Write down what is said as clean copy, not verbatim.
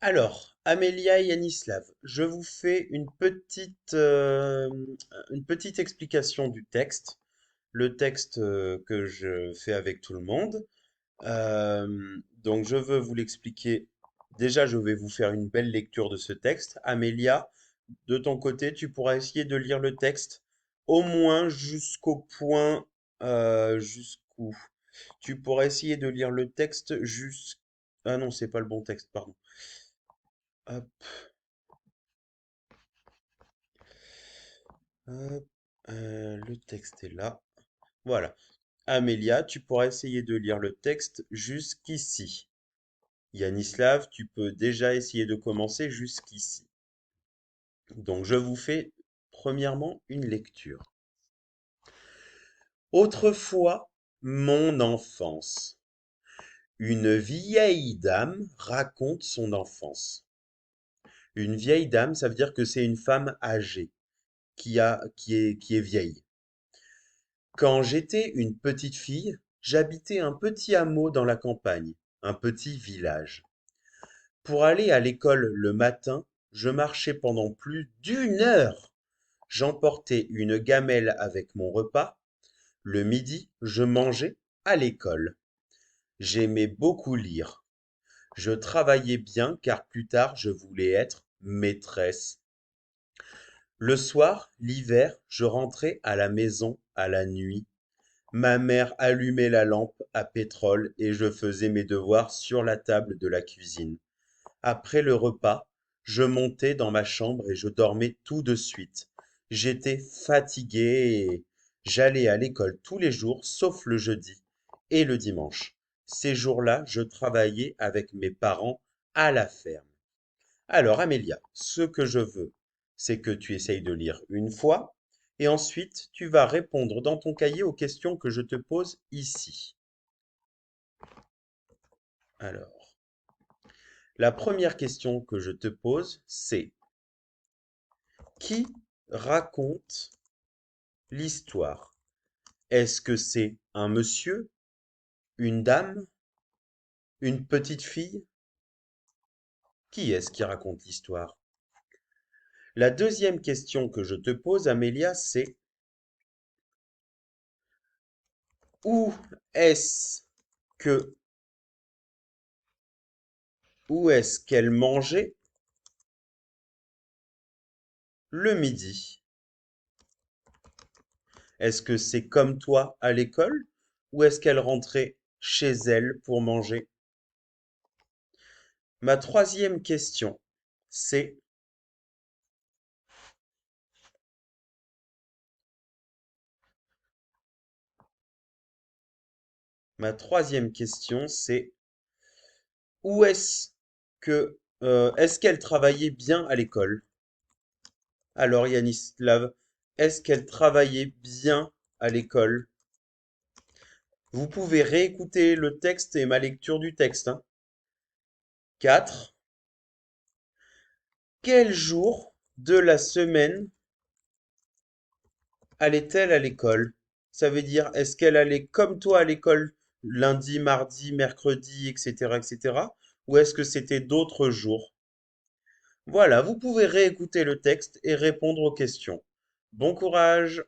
Alors, Amélia et Yanislav, je vous fais une petite explication du texte, le texte que je fais avec tout le monde. Donc, je veux vous l'expliquer. Déjà, je vais vous faire une belle lecture de ce texte. Amélia, de ton côté, tu pourras essayer de lire le texte au moins jusqu'au point, jusqu'où? Tu pourras essayer de lire le texte jusqu'à... Ah non, c'est pas le bon texte, pardon. Hop. Hop, le texte est là. Voilà. Amélia, tu pourras essayer de lire le texte jusqu'ici. Yanislav, tu peux déjà essayer de commencer jusqu'ici. Donc, je vous fais premièrement une lecture. Autrefois, mon enfance. Une vieille dame raconte son enfance. Une vieille dame, ça veut dire que c'est une femme âgée, qui est vieille. Quand j'étais une petite fille, j'habitais un petit hameau dans la campagne, un petit village. Pour aller à l'école le matin, je marchais pendant plus d'une heure. J'emportais une gamelle avec mon repas. Le midi, je mangeais à l'école. J'aimais beaucoup lire. Je travaillais bien car plus tard je voulais être maîtresse. Le soir, l'hiver, je rentrais à la maison à la nuit. Ma mère allumait la lampe à pétrole et je faisais mes devoirs sur la table de la cuisine. Après le repas, je montais dans ma chambre et je dormais tout de suite. J'étais fatigué et j'allais à l'école tous les jours sauf le jeudi et le dimanche. Ces jours-là, je travaillais avec mes parents à la ferme. Alors, Amélia, ce que je veux, c'est que tu essayes de lire une fois, et ensuite tu vas répondre dans ton cahier aux questions que je te pose ici. Alors, la première question que je te pose, c'est qui raconte l'histoire? Est-ce que c'est un monsieur, une dame, une petite fille? Qui est-ce qui raconte l'histoire? La deuxième question que je te pose, Amélia, c'est où est-ce que où est-ce qu'elle mangeait le midi? Est-ce que c'est comme toi à l'école ou est-ce qu'elle rentrait chez elle pour manger? Ma troisième question, c'est ma troisième question, c'est où est-ce qu'elle travaillait bien à l'école? Alors Yanislav, est-ce qu'elle travaillait bien à l'école? Vous pouvez réécouter le texte et ma lecture du texte, hein. 4. Quel jour de la semaine allait-elle à l'école? Ça veut dire, est-ce qu'elle allait comme toi à l'école lundi, mardi, mercredi, etc., etc. Ou est-ce que c'était d'autres jours? Voilà, vous pouvez réécouter le texte et répondre aux questions. Bon courage!